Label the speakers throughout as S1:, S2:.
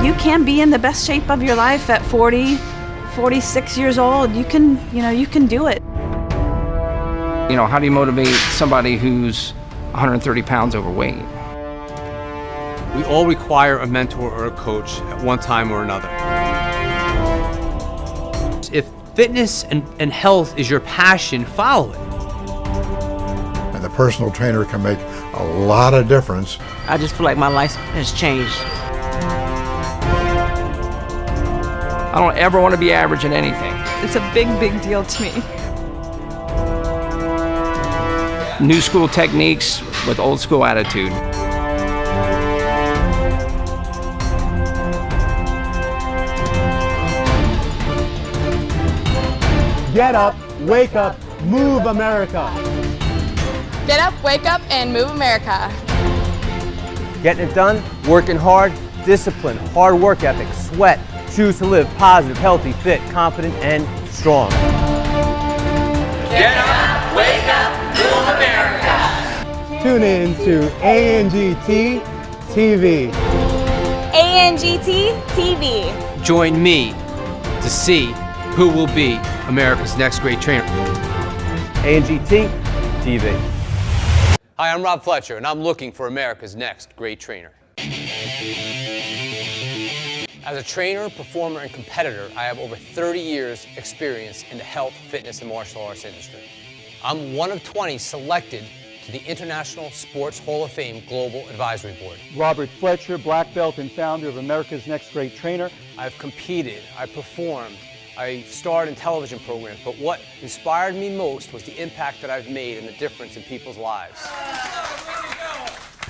S1: You can be in the best shape of your life at 40, 46 years old. You can do it.
S2: You know, how do you motivate somebody who's 130 pounds overweight?
S3: We all require a mentor or a coach at one time or another. If fitness and health is your passion, follow it.
S4: And the personal trainer can make a lot of difference.
S5: I just feel like my life has changed.
S2: I don't ever want to be average at anything.
S1: It's a big, big deal to me.
S2: New school techniques with old school attitude.
S6: Get up, wake up, move America.
S7: Get up, wake up, and move America.
S6: Getting it done, working hard, discipline, hard work ethic, sweat. Choose to live positive, healthy, fit, confident, and strong.
S8: Get up, wake up, move America.
S6: Tune in to ANGT TV.
S7: ANGT TV.
S3: Join me to see who will be America's next great trainer.
S6: ANGT TV.
S3: Hi, I'm Rob Fletcher, and I'm looking for America's next great trainer. As a trainer, performer, and competitor, I have over 30 years' experience in the health, fitness, and martial arts industry. I'm one of 20 selected to the International Sports Hall of Fame Global Advisory Board.
S6: Robert Fletcher, black belt and founder of America's Next Great Trainer.
S3: I've competed, I performed, I starred in television programs, but what inspired me most was the impact that I've made and the difference in people's lives.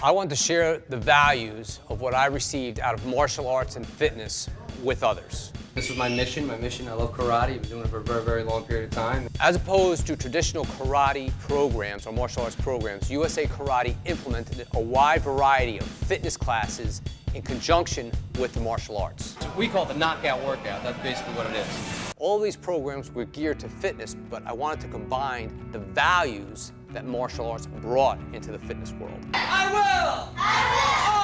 S3: I want to share the values of what I received out of martial arts and fitness with others.
S9: This was my mission. I love karate. I've been doing it for a very, very long period of time.
S3: As opposed to traditional karate programs or martial arts programs, USA Karate implemented a wide variety of fitness classes in conjunction with the martial arts.
S9: We call it the knockout workout. That's basically what it is.
S3: All these programs were geared to fitness, but I wanted to combine the values that martial arts brought into the fitness world.
S8: I will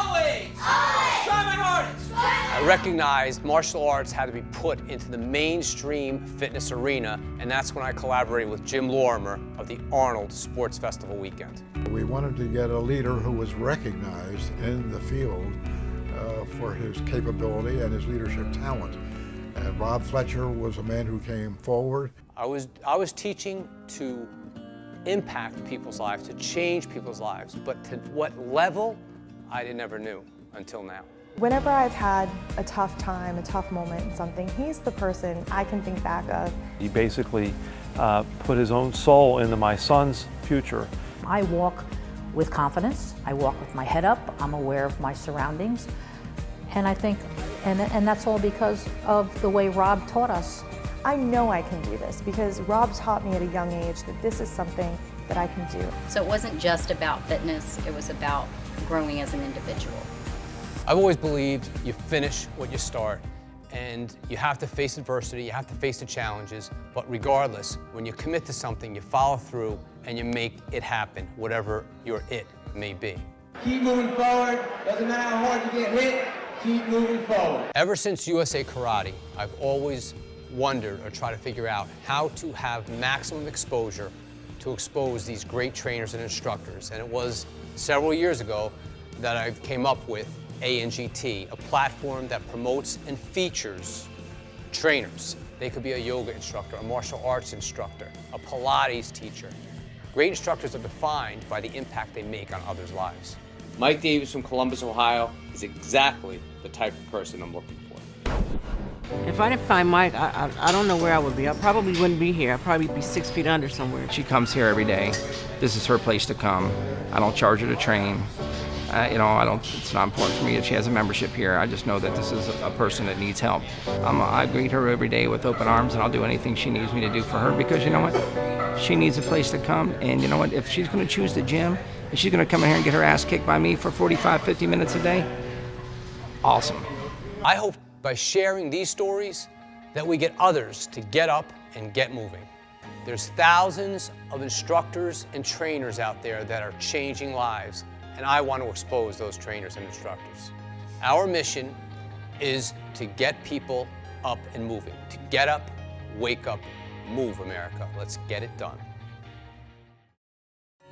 S8: always try my hardest.
S3: I recognized martial arts had to be put into the mainstream fitness arena, and that's when I collaborated with Jim Lorimer of the Arnold Sports Festival weekend.
S4: We wanted to get a leader who was recognized in the field for his capability and his leadership talent. And Rob Fletcher was a man who came forward.
S3: I was teaching to impact people's lives, to change people's lives, but to what level, I never knew until now.
S10: Whenever I've had a tough time, a tough moment in something, he's the person I can think back of.
S11: He basically put his own soul into my son's future.
S12: I walk with confidence. I walk with my head up. I'm aware of my surroundings. And I think, and that's all because of the way Rob taught us.
S10: I know I can do this because Rob taught me at a young age that this is something that I can do.
S13: So it wasn't just about fitness, it was about growing as an individual.
S3: I've always believed you finish what you start, and you have to face adversity, you have to face the challenges, but regardless, when you commit to something, you follow through and you make it happen, whatever your it may be.
S8: Keep moving forward. Doesn't matter how hard you get hit, keep moving forward.
S3: Ever since USA Karate, I've always wondered or tried to figure out how to have maximum exposure to expose these great trainers and instructors. And it was several years ago that I came up with ANGT, a platform that promotes and features trainers. They could be a yoga instructor, a martial arts instructor, a Pilates teacher. Great instructors are defined by the impact they make on others' lives. Mike Davis from Columbus, Ohio is exactly the type of person I'm looking for.
S5: If I didn't find Mike, I don't know where I would be. I probably wouldn't be here. I'd probably be 6 feet under somewhere.
S2: She comes here every day. This is her place to come. I don't charge her to train. It's not important for me if she has a membership here. I just know that this is a person that needs help. I greet her every day with open arms, and I'll do anything she needs me to do for her because you know what? She needs a place to come, and you know what? If she's going to choose the gym, if she's going to come in here and get her ass kicked by me for 45, 50 minutes a day, awesome.
S3: I hope by sharing these stories that we get others to get up and get moving. There's thousands of instructors and trainers out there that are changing lives, and I want to expose those trainers and instructors. Our mission is to get people up and moving. To get up, wake up, move, America. Let's get it done.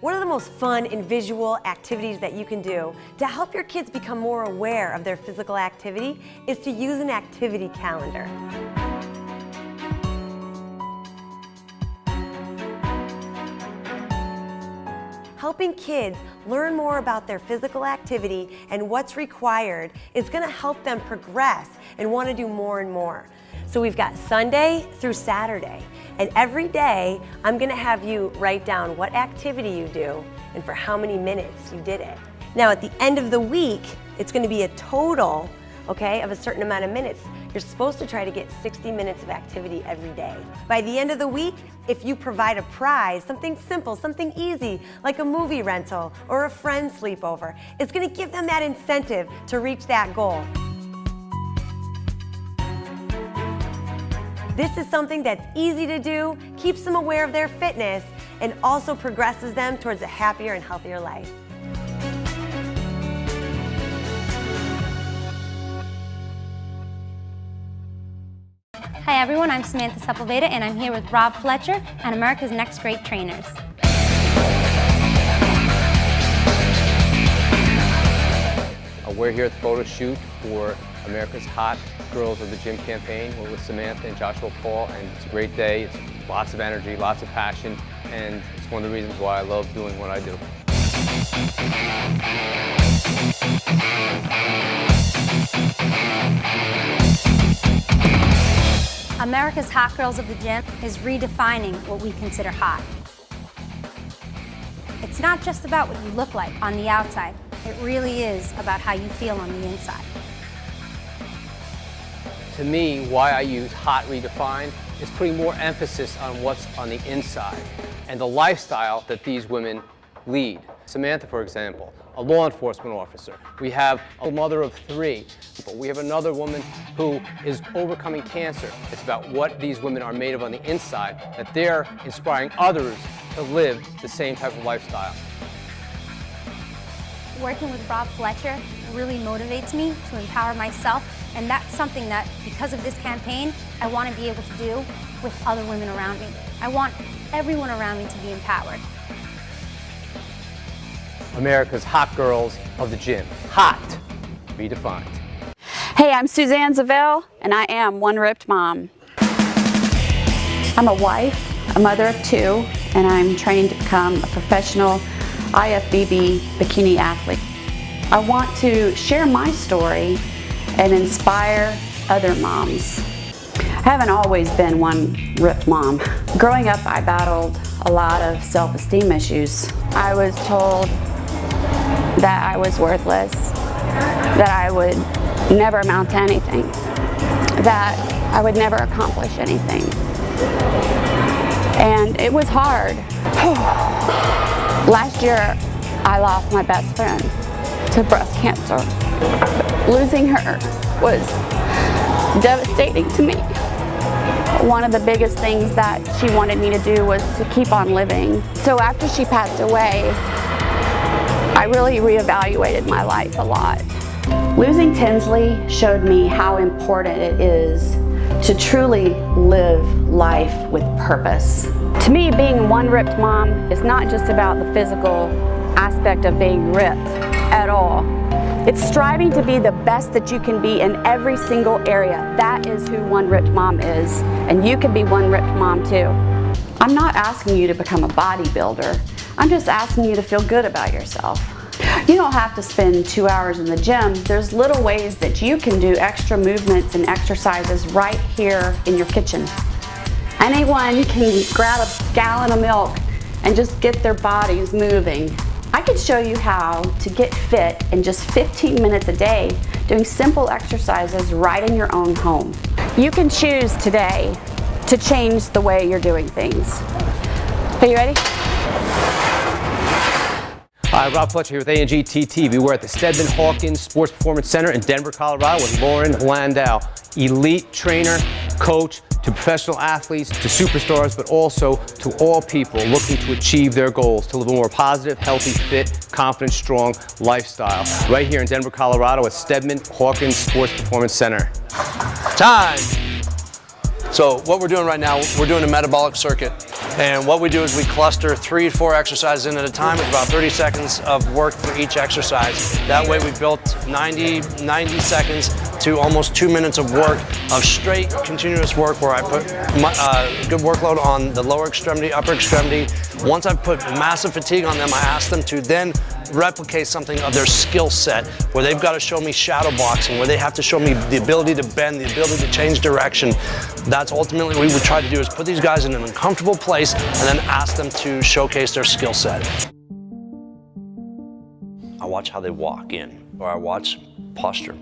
S14: One of the most fun and visual activities that you can do to help your kids become more aware of their physical activity is to use an activity calendar. Helping kids learn more about their physical activity and what's required is going to help them progress and want to do more and more. So we've got Sunday through Saturday, and every day I'm going to have you write down what activity you do and for how many minutes you did it. Now at the end of the week, it's going to be a total, okay, of a certain amount of minutes. You're supposed to try to get 60 minutes of activity every day. By the end of the week, if you provide a prize, something simple, something easy, like a movie rental or a friend sleepover, it's going to give them that incentive to reach that goal. This is something that's easy to do, keeps them aware of their fitness, and also progresses them towards a happier and healthier life.
S15: Hi everyone, I'm Samantha Sepulveda and I'm here with Rob Fletcher and America's Next Great Trainers.
S3: We're here at the photo shoot for America's Hot Girls of the Gym campaign. We're with Samantha and Joshua Paul, and it's a great day. It's lots of energy, lots of passion, and it's one of the reasons why I love doing what I do.
S15: America's Hot Girls of the Gym is redefining what we consider hot. It's not just about what you look like on the outside. It really is about how you feel on the inside.
S3: To me, why I use Hot Redefined is putting more emphasis on what's on the inside and the lifestyle that these women lead. Samantha, for example, a law enforcement officer. We have a mother of 3. But we have another woman who is overcoming cancer. It's about what these women are made of on the inside, that they're inspiring others to live the same type of lifestyle.
S15: Working with Rob Fletcher really motivates me to empower myself, and that's something that, because of this campaign, I want to be able to do with other women around me. I want everyone around me to be empowered.
S3: America's Hot Girls of the Gym. Hot Redefined.
S16: Hey, I'm Suzanne Zavell, and I am one ripped mom. I'm a wife, a mother of 2, and I'm training to become a professional IFBB bikini athlete. I want to share my story and inspire other moms. I haven't always been one ripped mom. Growing up, I battled a lot of self-esteem issues. I was told that I was worthless, that I would never amount to anything, that I would never accomplish anything. And it was hard. Last year, I lost my best friend to breast cancer. Losing her was devastating to me. One of the biggest things that she wanted me to do was to keep on living. So after she passed away, I really reevaluated my life a lot. Losing Tinsley showed me how important it is to truly live life with purpose. To me, being one ripped mom is not just about the physical aspect of being ripped at all. It's striving to be the best that you can be in every single area. That is who one ripped mom is, and you can be one ripped mom too. I'm not asking you to become a bodybuilder. I'm just asking you to feel good about yourself. You don't have to spend 2 hours in the gym. There's little ways that you can do extra movements and exercises right here in your kitchen. Anyone can grab a gallon of milk and just get their bodies moving. I can show you how to get fit in just 15 minutes a day doing simple exercises right in your own home. You can choose today to change the way you're doing things. Are you ready?
S3: Hi, Rob Fletcher here with ANGT TV. We're at the Stedman Hawkins Sports Performance Center in Denver, Colorado with Lauren Landau, elite trainer, coach,
S6: to professional athletes, to superstars, but also to all people looking to achieve their goals, to live a more positive, healthy, fit, confident, strong lifestyle. Right here in Denver, Colorado at Stedman Hawkins Sports Performance Center.
S17: Time! So what we're doing right now, we're doing a metabolic circuit. And what we do is we cluster 3 to 4 exercises in at a time with about 30 seconds of work for each exercise. That way we built 90 seconds to almost 2 minutes of work of straight continuous work where I put good workload on the lower extremity, upper extremity. Once I've put massive fatigue on them, I ask them to then replicate something of their skill set where they've got to show me shadow boxing, where they have to show me the ability to bend, the ability to change direction. That's ultimately what we would try to do, is put these guys in an uncomfortable place and then ask them to showcase their skill set. I watch how they walk in, or I watch posture.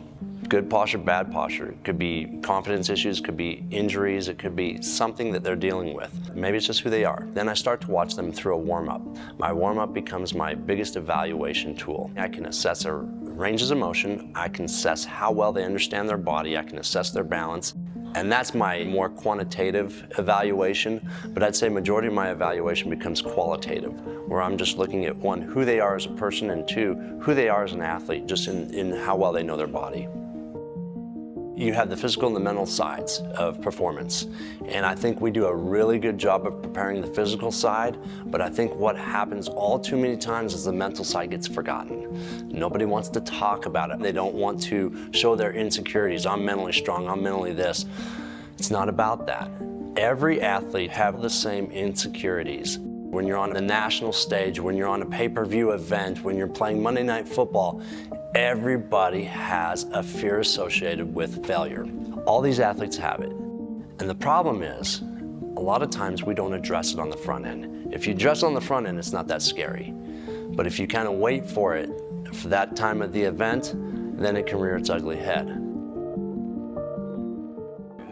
S17: Good posture, bad posture. It could be confidence issues, could be injuries, it could be something that they're dealing with. Maybe it's just who they are. Then I start to watch them through a warm-up. My warm-up becomes my biggest evaluation tool. I can assess their ranges of motion, I can assess how well they understand their body, I can assess their balance. And that's my more quantitative evaluation, but I'd say majority of my evaluation becomes qualitative, where I'm just looking at 1, who they are as a person, and 2, who they are as an athlete, just in how well they know their body. You have the physical and the mental sides of performance, and I think we do a really good job of preparing the physical side, but I think what happens all too many times is the mental side gets forgotten. Nobody wants to talk about it. They don't want to show their insecurities. I'm mentally strong, I'm mentally this. It's not about that. Every athlete has the same insecurities. When you're on the national stage, when you're on a pay-per-view event, when you're playing Monday Night Football, everybody has a fear associated with failure. All these athletes have it. And the problem is, a lot of times we don't address it on the front end. If you address it on the front end, it's not that scary. But if you kind of wait for it, for that time of the event, then it can rear its ugly head.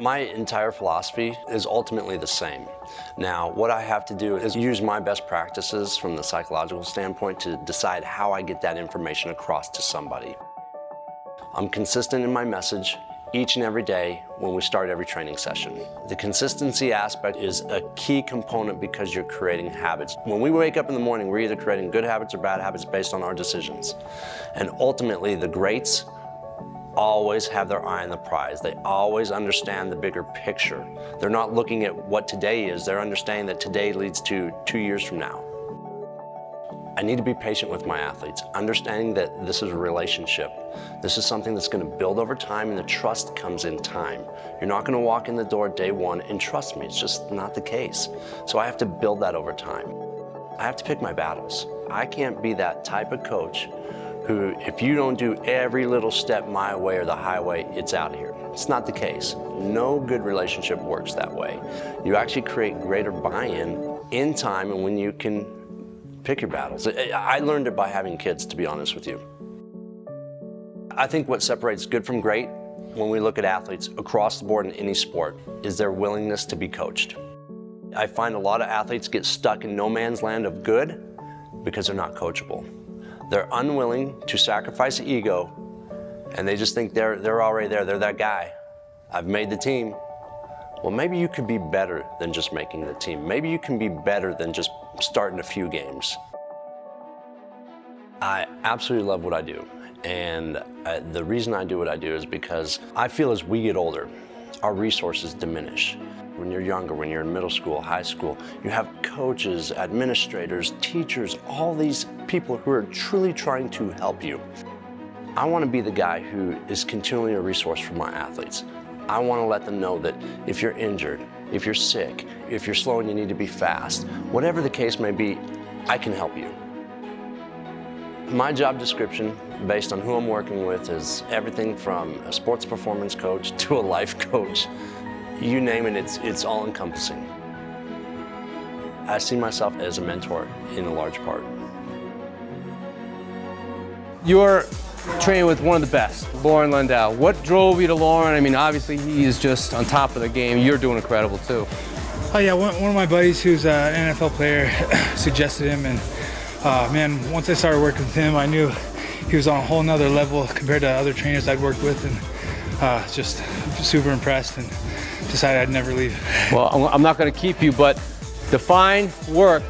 S17: My entire philosophy is ultimately the same. Now, what I have to do is use my best practices from the psychological standpoint to decide how I get that information across to somebody. I'm consistent in my message each and every day when we start every training session. The consistency aspect is a key component because you're creating habits. When we wake up in the morning, we're either creating good habits or bad habits based on our decisions. And ultimately, the greats always have their eye on the prize. They always understand the bigger picture. They're not looking at what today is, they're understanding that today leads to 2 years from now. I need to be patient with my athletes, understanding that this is a relationship. This is something that's going to build over time, and the trust comes in time. You're not going to walk in the door day 1 and trust me. It's just not the case. So I have to build that over time. I have to pick my battles. I can't be that type of coach who, if you don't do every little step my way or the highway, it's out of here. It's not the case. No good relationship works that way. You actually create greater buy-in in time and when you can pick your battles. I learned it by having kids, to be honest with you. I think what separates good from great when we look at athletes across the board in any sport is their willingness to be coached. I find a lot of athletes get stuck in no man's land of good because they're not coachable. They're unwilling to sacrifice ego, and they just think they're already there. They're that guy. I've made the team. Well, maybe you could be better than just making the team. Maybe you can be better than just starting a few games. I absolutely love what I do, and the reason I do what I do is because I feel as we get older, our resources diminish. When you're younger, when you're in middle school, high school, you have coaches, administrators, teachers, all these people who are truly trying to help you. I want to be the guy who is continually a resource for my athletes. I want to let them know that if you're injured, if you're sick, if you're slow and you need to be fast, whatever the case may be, I can help you. My job description, based on who I'm working with, is everything from a sports performance coach to a life coach. You name it, it's all-encompassing. I see myself as a mentor in a large part.
S6: You're training with one of the best, Lauren Lundell. What drove you to Lauren? I mean, obviously he is just on top of the game. You're doing incredible too.
S18: Oh yeah, one of my buddies who's an NFL player suggested him, and man, once I started working with him, I knew he was on a whole nother level compared to other trainers I'd worked with, and just super impressed, and decided I'd never leave.
S6: Well, I'm not going to keep you, but define work.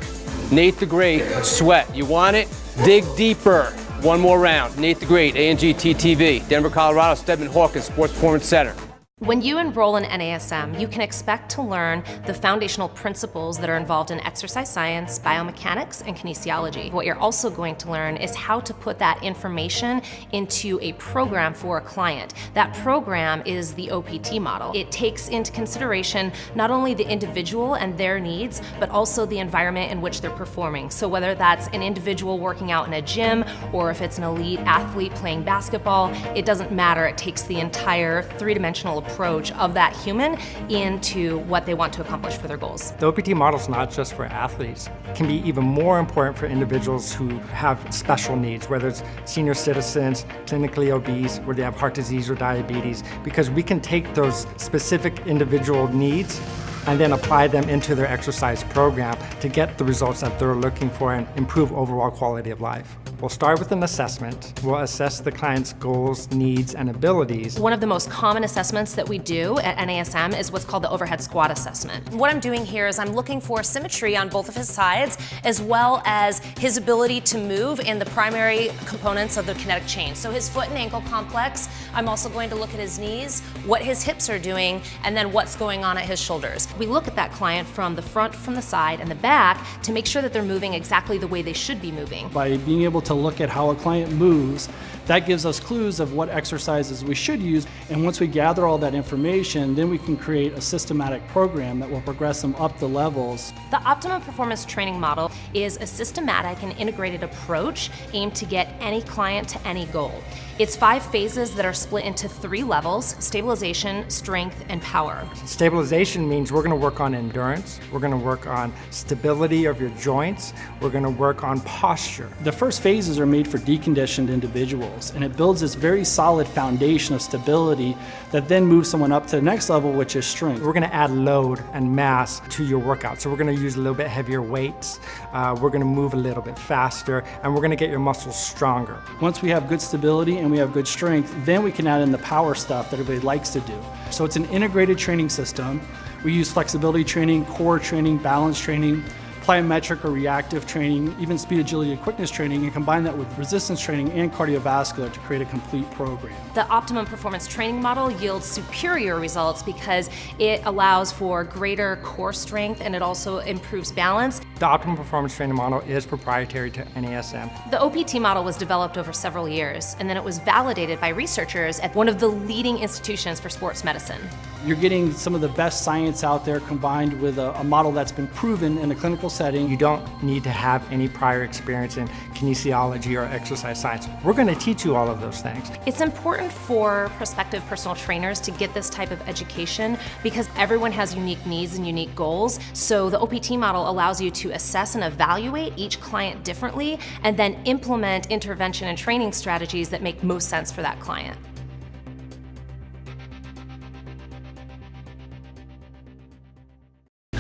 S6: Nate the Great, sweat. You want it? Dig deeper. One more round. Nate the Great, ANGT TV, Denver, Colorado, Stedman Hawkins Sports Performance Center.
S19: When you enroll in NASM, you can expect to learn the foundational principles that are involved in exercise science, biomechanics, and kinesiology. What you're also going to learn is how to put that information into a program for a client. That program is the OPT model. It takes into consideration not only the individual and their needs, but also the environment in which they're performing. So whether that's an individual working out in a gym, or if it's an elite athlete playing basketball, it doesn't matter. It takes the entire three-dimensional approach of that human into what they want to accomplish for their goals.
S20: The OPT model is not just for athletes. It can be even more important for individuals who have special needs, whether it's senior citizens, clinically obese, or they have heart disease or diabetes, because we can take those specific individual needs and then apply them into their exercise program to get the results that they're looking for and improve overall quality of life. We'll start with an assessment. We'll assess the client's goals, needs, and abilities.
S19: One of the most common assessments that we do at NASM is what's called the overhead squat assessment. What I'm doing here is I'm looking for symmetry on both of his sides, as well as his ability to move in the primary components of the kinetic chain. So his foot and ankle complex, I'm also going to look at his knees, what his hips are doing, and then what's going on at his shoulders. We look at that client from the front, from the side, and the back to make sure that they're moving exactly the way they should be moving.
S21: By being able to look at how a client moves, that gives us clues of what exercises we should use. And once we gather all that information, then we can create a systematic program that will progress them up the levels.
S19: The Optimum Performance Training Model is a systematic and integrated approach aimed to get any client to any goal. It's 5 phases that are split into 3 levels: stabilization, strength, and power.
S20: Stabilization means we're going to work on endurance, we're going to work on stability of your joints, we're going to work on posture.
S21: The first phases are made for deconditioned individuals, and it builds this very solid foundation of stability that then moves someone up to the next level, which is strength.
S20: We're going to add load and mass to your workout. So we're going to use a little bit heavier weights, we're going to move a little bit faster, and we're going to get your muscles stronger.
S21: Once we have good stability and we have good strength, then we can add in the power stuff that everybody likes to do. So it's an integrated training system. We use flexibility training, core training, balance training, plyometric or reactive training, even speed, agility, and quickness training, and combine that with resistance training and cardiovascular to create a complete program.
S19: The Optimum Performance Training Model yields superior results because it allows for greater core strength and it also improves balance.
S20: The Optimum Performance Training Model is proprietary to NASM.
S19: The OPT model was developed over several years, and then it was validated by researchers at one of the leading institutions for sports medicine.
S21: You're getting some of the best science out there combined with a model that's been proven in a clinical setting.
S20: You don't need to have any prior experience in kinesiology or exercise science. We're going to teach you all of those things.
S19: It's important for prospective personal trainers to get this type of education because everyone has unique needs and unique goals. So the OPT model allows you to assess and evaluate each client differently and then implement intervention and training strategies that make most sense for that client.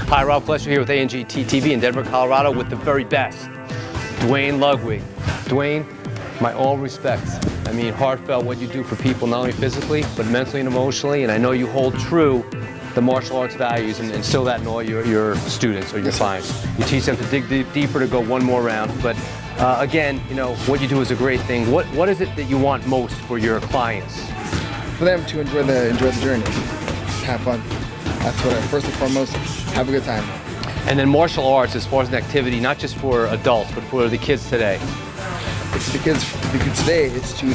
S6: Hi, Rob Fletcher here with ANGT TV in Denver, Colorado with the very best, Dwayne Ludwig. Dwayne, my all respects. I mean, heartfelt what you do for people, not only physically, but mentally and emotionally, and I know you hold true the martial arts values and instill that in all your students or your clients. You teach them to dig deeper, to go one more round, but again, you know, what you do is a great thing. What is it that you want most for your clients?
S22: For them to enjoy the journey, have fun. That's what first and foremost, have a good time.
S6: And then martial arts, as far as an activity, not just for adults, but for the kids today.
S22: It's the kids today. It's to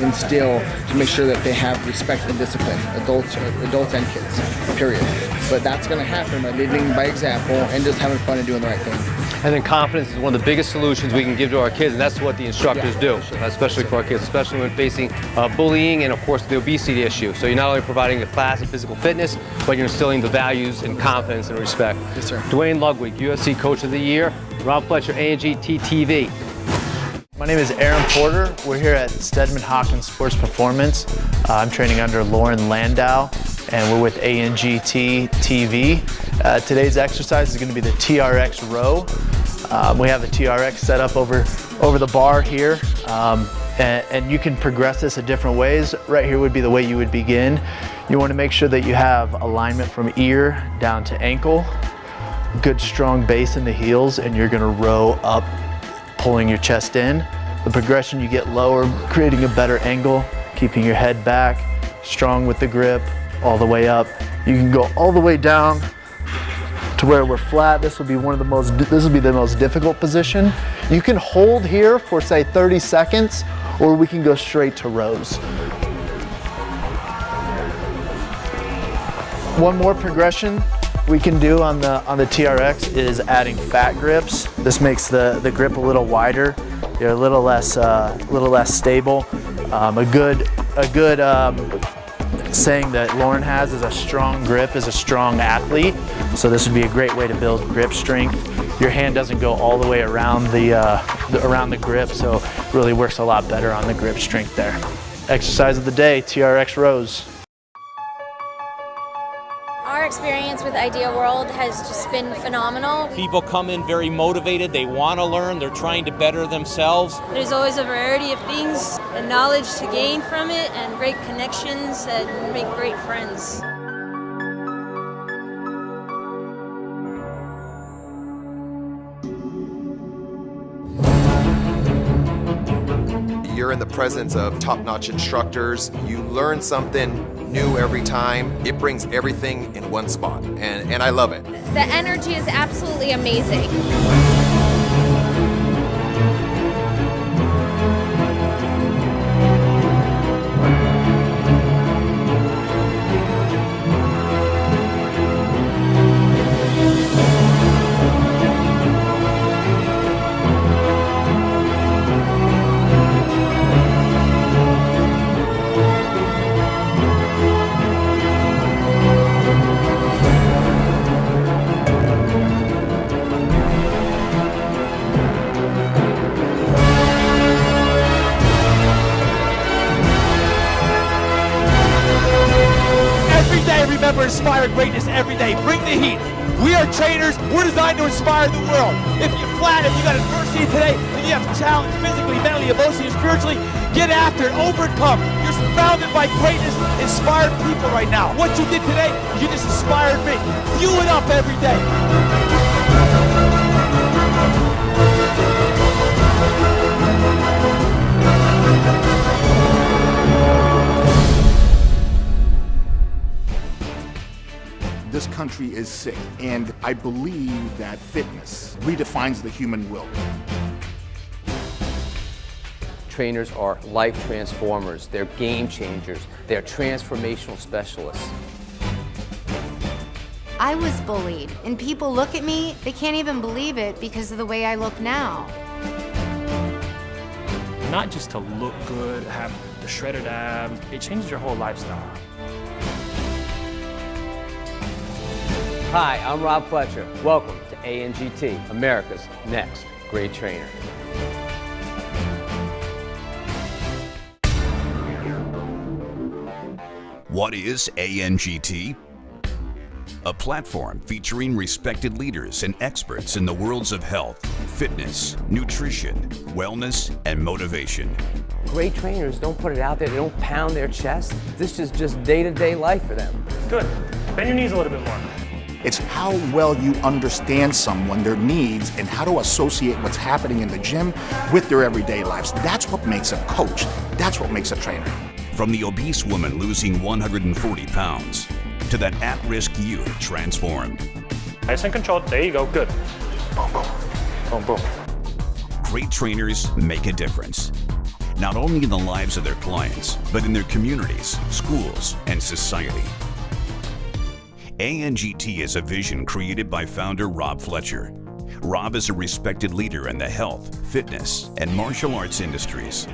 S22: instill, to make sure that they have respect and discipline, adults and kids. Period. But that's going to happen by leading by example and just having fun and doing the right thing.
S6: And then confidence is one of the biggest solutions we can give to our kids, and that's what the instructors do, especially for our kids, especially when facing bullying and, of course, the obesity issue. So you're not only providing a class of physical fitness, but you're instilling the values and confidence and respect.
S22: Yes, sir.
S6: Dwayne Ludwig, UFC Coach of the Year. Rob Fletcher, ANGT TV.
S23: My name is Aaron Porter. We're here at Stedman Hawkins Sports Performance. I'm training under Lauren Landau, and we're with ANGT TV. Today's exercise is going to be the TRX row. We have the TRX set up over the bar here. And you can progress this in different ways. Right here would be the way you would begin. You want to make sure that you have alignment from ear down to ankle, good strong base in the heels, and you're going to row up, pulling your chest in. The progression, you get lower, creating a better angle, keeping your head back, strong with the grip, all the way up. You can go all the way down to where we're flat. This will be the most difficult position. You can hold here for say 30 seconds, or we can go straight to rows. One more progression we can do on the TRX is adding fat grips. This makes the grip a little wider. You're a little less stable. A good saying that Lauren has is a strong grip is a strong athlete. So this would be a great way to build grip strength. Your hand doesn't go all the way around the grip, so it really works a lot better on the grip strength there. Exercise of the day, TRX rows.
S1: Our experience with Idea World has just been phenomenal.
S7: People come in very motivated, they want to learn, they're trying to better themselves.
S9: There's always a variety of things and knowledge to gain from it, and great connections and make great friends.
S24: You're in the presence of top-notch instructors. You learn something new every time. It brings everything in one spot, and I love it.
S25: The energy is absolutely amazing.
S26: Remember, inspire greatness every day. Bring the heat. We are trainers. We're designed to inspire the world. If you're flat, if you got adversity today, and you have challenge physically, mentally, emotionally, and spiritually, get after it, overcome. You're surrounded by greatness, inspired people right now. What you did today, you just inspired me. Fuel it up every day.
S27: This country is sick, and I believe that fitness redefines the human will.
S6: Trainers are life transformers. They're game changers. They're transformational specialists.
S28: I was bullied, and people look at me, they can't even believe it because of the way I look now.
S29: Not just to look good, have the shredded abs, it changes your whole lifestyle.
S6: Hi, I'm Rob Fletcher. Welcome to ANGT, America's next great trainer.
S30: What is ANGT? A platform featuring respected leaders and experts in the worlds of health, fitness, nutrition, wellness, and motivation.
S6: Great trainers don't put it out there, they don't pound their chest. This is just day-to-day life for them.
S29: Good. Bend your knees a little bit more.
S27: It's how well you understand someone, their needs, and how to associate what's happening in the gym with their everyday lives. That's what makes a coach. That's what makes a trainer.
S30: From the obese woman losing 140 pounds to that at-risk youth transformed.
S29: Nice and controlled. There you go. Good. Boom, boom. Boom, boom.
S30: Great trainers make a difference, not only in the lives of their clients, but in their communities, schools, and society. ANGT is a vision created by founder Rob Fletcher. Rob is a respected leader in the health, fitness, and martial arts industries.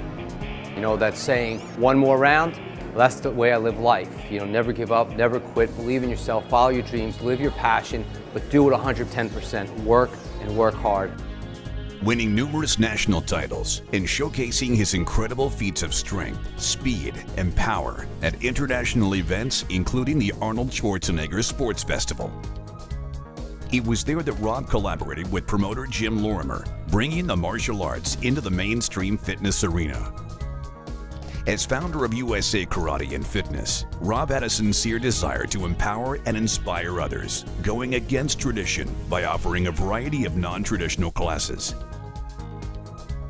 S6: You know that saying, one more round? Well, that's the way I live life. You know, never give up, never quit, believe in yourself, follow your dreams, live your passion, but do it 110%. Work and work hard.
S30: Winning numerous national titles and showcasing his incredible feats of strength, speed, and power at international events, including the Arnold Schwarzenegger Sports Festival. It was there that Rob collaborated with promoter Jim Lorimer, bringing the martial arts into the mainstream fitness arena. As founder of USA Karate and Fitness, Rob had a sincere desire to empower and inspire others, going against tradition by offering a variety of non-traditional classes.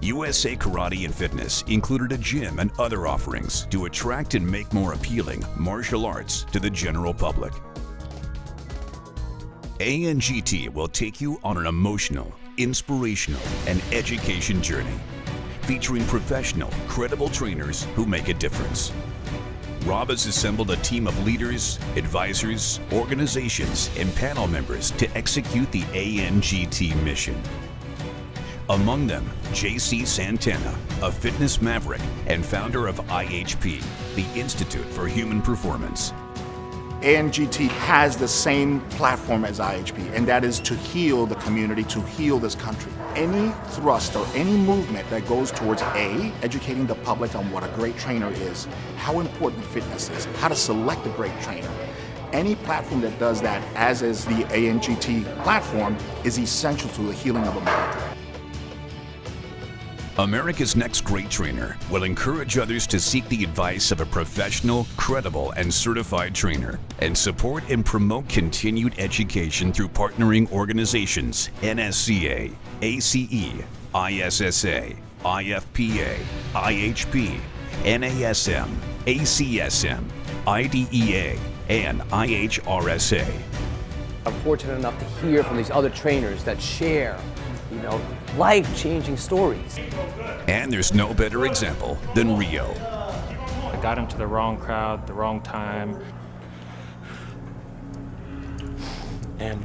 S30: USA Karate and Fitness included a gym and other offerings to attract and make more appealing martial arts to the general public. ANGT will take you on an emotional, inspirational, and education journey, featuring professional, credible trainers who make a difference. Rob has assembled a team of leaders, advisors, organizations, and panel members to execute the ANGT mission. Among them, JC Santana, a fitness maverick and founder of IHP, the Institute for Human Performance.
S27: ANGT has the same platform as IHP, and that is to heal the community, to heal this country. Any thrust or any movement that goes towards A, educating the public on what a great trainer is, how important fitness is, how to select a great trainer. Any platform that does that, as is the ANGT platform, is essential to the healing of America.
S30: America's Next Great Trainer will encourage others to seek the advice of a professional, credible, and certified trainer, and support and promote continued education through partnering organizations NSCA, ACE, ISSA, IFPA, IHP, NASM, ACSM, IDEA, and IHRSA.
S6: I'm fortunate enough to hear from these other trainers that share, life-changing stories.
S30: And there's no better example than Rio.
S29: I got into the wrong crowd, the wrong time. And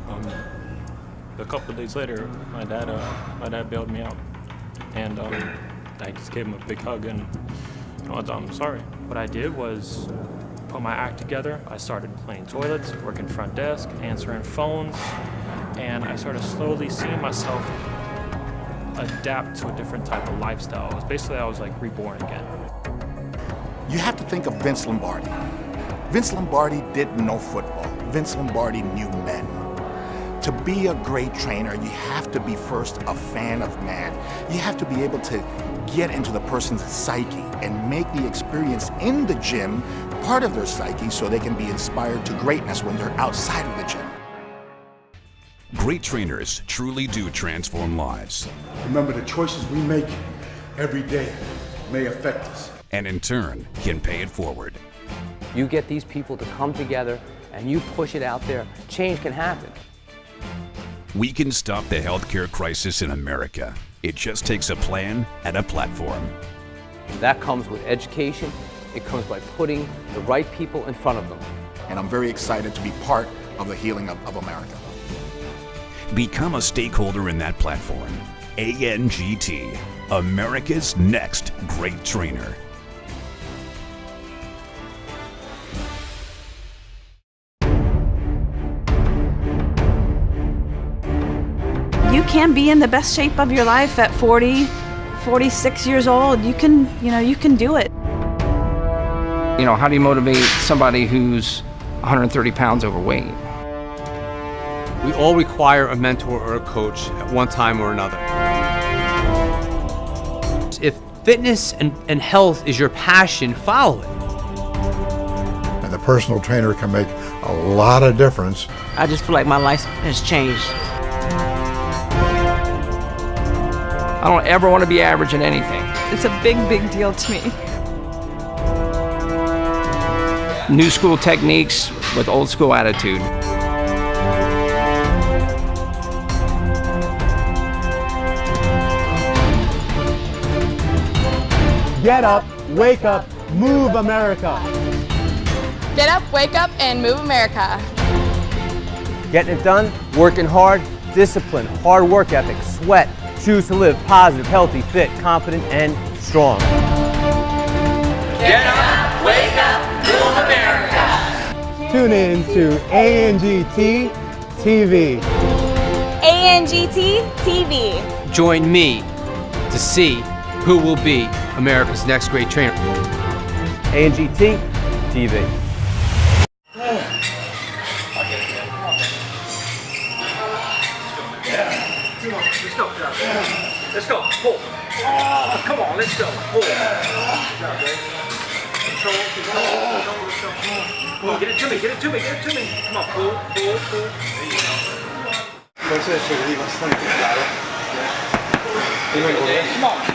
S29: a couple of days later, my dad bailed me out. And I just gave him a big hug and I'm sorry. What I did was put my act together. I started cleaning toilets, working front desk, answering phones, and I started slowly seeing myself adapt to a different type of lifestyle. I was like reborn again.
S27: You have to think of Vince Lombardi. Vince Lombardi didn't know football. Vince Lombardi knew men. To be a great trainer, you have to be first a fan of man. You have to be able to get into the person's psyche and make the experience in the gym part of their psyche so they can be inspired to greatness when they're outside of the gym.
S30: Great trainers truly do transform lives.
S2: Remember, the choices we make every day may affect us.
S30: And in turn, can pay it forward.
S6: You get these people to come together and you push it out there, change can happen.
S30: We can stop the healthcare crisis in America. It just takes a plan and a platform.
S6: That comes with education. It comes by putting the right people in front of them.
S27: And I'm very excited to be part of the healing of America.
S30: Become a stakeholder in that platform. ANGT, America's Next Great Trainer.
S4: You can be in the best shape of your life at 40, 46 years old. You can do it.
S5: How do you motivate somebody who's 130 pounds overweight?
S6: We all require a mentor or a coach at one time or another. If fitness and health is your passion, follow it.
S2: And the personal trainer can make a lot of difference.
S4: I just feel like my life has changed.
S5: I don't ever want to be average at anything.
S4: It's a big, big deal to me.
S5: New school techniques with old school attitude.
S8: Get up, wake up, move America.
S10: Get up, wake up, and move America.
S6: Getting it done, working hard, discipline, hard work ethic, sweat, choose to live positive, healthy, fit, confident, and strong.
S10: Get up, wake up, move America.
S8: Tune in to ANGT TV.
S10: ANGT TV.
S6: Join me to see who will be America's next great trainer. ANGT TV.
S5: Let's go. Pull. Come on, let's go. Pull.
S3: control. Keep going. Don't yourself. Come on, get it to me. Get it to me. Get it to me. Come on, pull. There you go.
S11: Forse ce lo dico bastante chiaro. Prima in corretto.